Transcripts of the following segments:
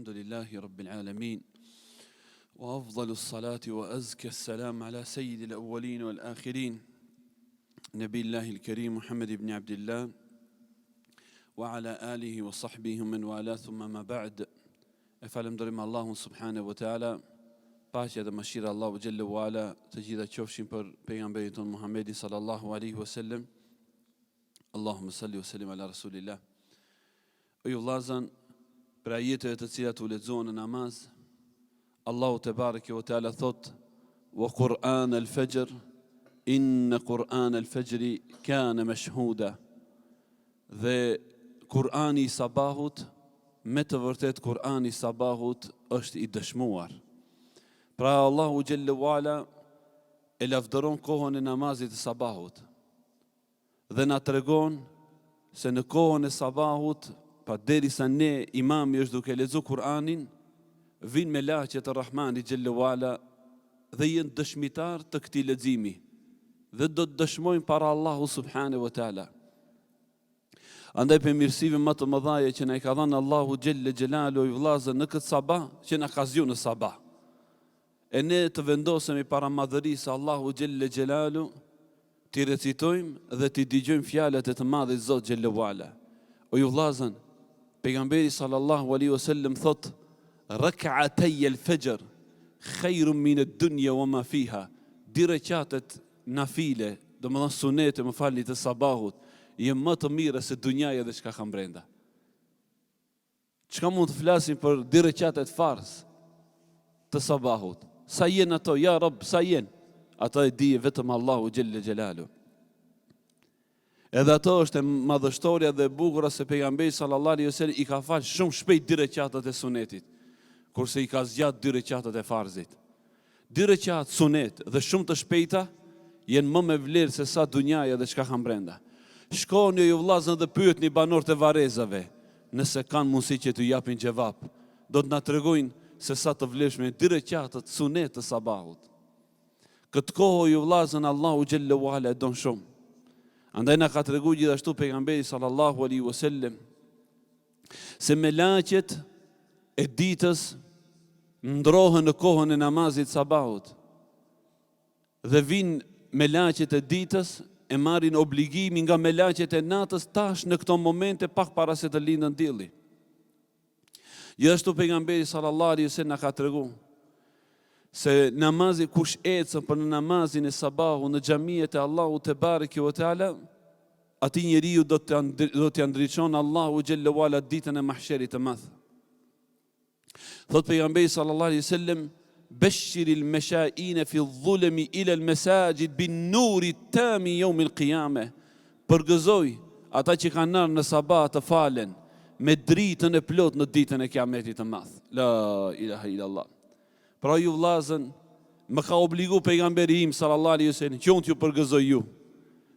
الحمد لله رب العالمين وأفضل الصلاة وأزكى السلام على سيد الأولين والآخرين نبي الله الكريم محمد بن عبد الله وعلى آله وصحبه من والاه ثم ما بعد فالhamdulillah Allahu subhanahu wa ta'ala paqja dhe mëshira Allahu xhelle wala të gjitha qofshin për pejgamberin ton Muhammedin sallallahu alaihi wasallam. Allahumma salli wa sallim ala rasulillah. O ju vllazën, për ajetet të cilat u lexohen në namaz, Allahu te bareke ve teala thot: "Wa Qur'an al-fajr, inna Qur'an al-fajri kana mashhuda." Dhe Kur'ani i sabahut, me të vërtet Kur'ani i sabahut është i dëshmuar. Pra Allahu xhelle wala e lavdëron kohën e namazit të sabahut dhe na tregon se në kohën e sabahut, pa derisa ne imami është duke lexuar Kur'anin, vinë me laqet e Rahmanit xhelle wala dhe jenë dëshmitar të këtij leximi dhe do të dëshmojnë para Allahu subhanahu wa taala. Andaj për mirësive më të mëdha që na i ka dhënë Allahu xhelle xhelalu i vllazë në këtë sabah, që na ka zgjuar në sabah. E ne të vendosemi para madhërisë Allahu xhelle xhelalu, ti recitojmë dhe ti dëgjojmë fjalët e të madhit Zot xhelle wala. O ju vllazën, pejgamberi sallallahu alaihi wasallam thot: "Rak'atay al-fajr khairun min ad-dunya wa ma fiha." Di rekatet nafile, domethënë sunete, më falni, të sabahut, jenë më të mira se dunjaja dhe çka ka brenda. Çka mund të flasim për di rekatet farz të sabahut? Sa jenë ato, ja Rabb, sa jenë? Ato e di vetëm Allahu xhelle xhelalu. Edhe ato është e madhështoria dhe e bukur se pejgamberi sallallahu alaihi wasallam i ka fal shumë shpejt dy rekatet e sunetit, kurse i ka zgjat dy rekatet e farzit. Dy rekat sunet dhe shumë të shpejta jenë më me vlerë se sa dunjaja dhe çka ka brenda. Shkoni ju vllazën dhe pyetni banorët e Varrezave, nëse kanë mundësi që t'ju japin xhevap, do të na tregojnë se sa të vlefshme dy rekatet sunet të sabahut. Këtë kohë ju vllazën Allahu xhelle wala e don shumë. Andaj na ka treguar gjithashtu pejgamberi sallallahu alaihi wasallam se melaqet e ditës ndrohen në kohën e namazit sabahut dhe vinë melaqet e ditës e marrin obligimin nga melaqet e natës tash në këto momente pak para se të lindën dielli. Gjithashtu pejgamberi sallallahu alaihi wasallam na ka treguar se namazi kush ecën për në namazin e sabahut në xhamiet e Allahut te bareke ve teala, ati njeriu do t'ia ndriçon Allahu xhelle wala ditën e mahsherit të madh. Thot pejgamberi sallallahu alaihi wasallam: "Bashshiril masha'in fi adh-dhulami ila al-masajid bin-nuri at-tami yawm al-qiyamah." Përgëzoj ata që kanë ardhur në sabah të falen me dritën e plot në ditën e kiametit të madh. La ilaha illallah. Pra ju vllazën, më ka obligu pejgamberi im sallallahu alaihi wasallam që unë t'ju përgëzoj ju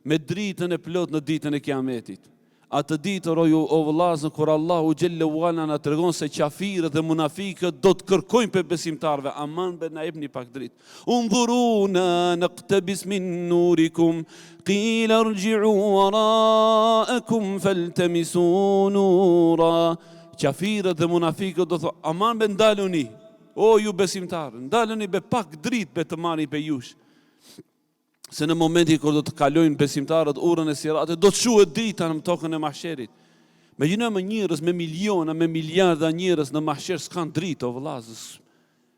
me dritën e plot në ditën e kiametit. Atë ditë o vllazën kur Allahu xhelle wala na tregon se qafirët dhe munafikët do të kërkojnë për besimtarve, aman be na jepni pak dritë. Undhuruna naqtabis min nurikum qila irji'u wara'akum faltamisu nura. Qafirët dhe munafikët do thonë, aman be ndaluni. O ju besimtarë, ndalëni be pak dritë be të marri pe jush. Se në momenti kur do të kalojnë besimtarët urën e siratit, do të shuhet drita në tokën e mahsherit. Imagjinojmë njerëz me miliona, me miliarda njerëz në mahsher s'kan dritë, o vllazës.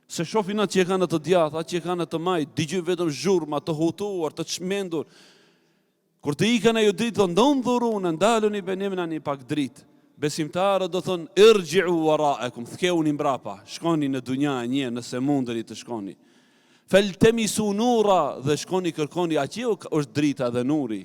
Se shohin atë që kanë të djathtë, atë që kanë të majt, dëgjojnë vetëm zhurma të hutuar, të çmendur. Kur të ikën ajo dritë, ndonjëruan, ndaluni be nemna pak dritë. Besimtarët do thonë irji'u wara'akum, thkeuni mbrapa, shkoni në dunja e një nëse mundeni të shkoni. Faltamisu nura, dhe shkoni kërkoni atje është drita dhe nuri.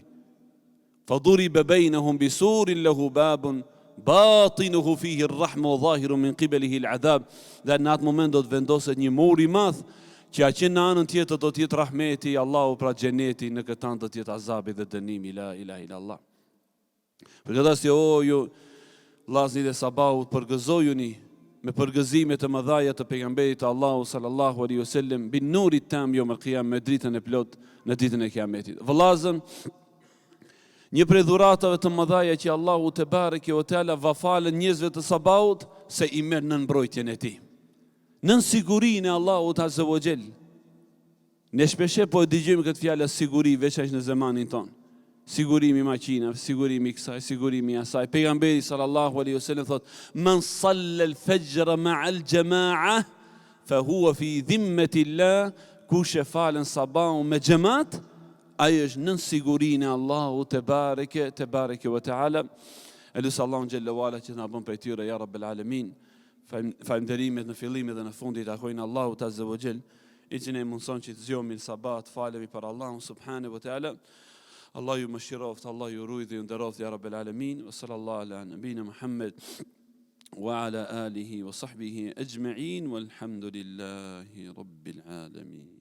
Faduriba bainahum bisurin lahu babun batinuhu fihi ar-rahma wa zahiru min qibalihi al-'adab. Dhe në atë moment do të vendoset një mur i madh që atje në anën tjetër do të jetë rahmeti Allahu, pra xheneti, në këtë anë do të jetë azabi dhe dënimi. La ilaha illallah. Për këtë arsye o ju vllazërit e sabahut, përgëzojuni me përgëzimet e mëdha të pejgamberit Allahu sallallahu alaihi wasallam bin nuri tam yawm al-qiyam, me dritën e plot në ditën e kiametit. Vllazën, Një prej dhuratave të mëdhaja që Allahu te bareke ve teala va falën njerëzve të Sabaut se i merr nën mbrojtjen e tij. Nën sigurinë e Allahut azza wa jall. Ne shpeshe po e dëgjojmë këtë fjalë siguri veçanërisht në zamanin ton. Sigurimi maqinave, sigurimi kësaj, sigurimi asaj. Pejgamberi sallallahu alaihi wasallam thot: "Man salla al-fajr ma'a al-jama'a fa huwa fi dhimmati Allah." Kush e falën sabahun me xhamat, ai është nën sigurinë e Allahut te bareke ve teala. Elusi Allahun xhalla wala që na bën prej tyre ya rabbel alamin. Falënderimet në fillim dhe në fundit takojnë Allahut azza wa jall. I që ne mundson që të zgjohemi në sabat, falemi për Allahun subhanahu wa taala. Allah ju mëshiroft, Allah ju ruaj dhe ju nderoft ya rabbel alamin. Wa sallallahu ala nabina Muhammad wa ala alihi wa sahbihi ajma'in walhamdulillahi rabbil alamin.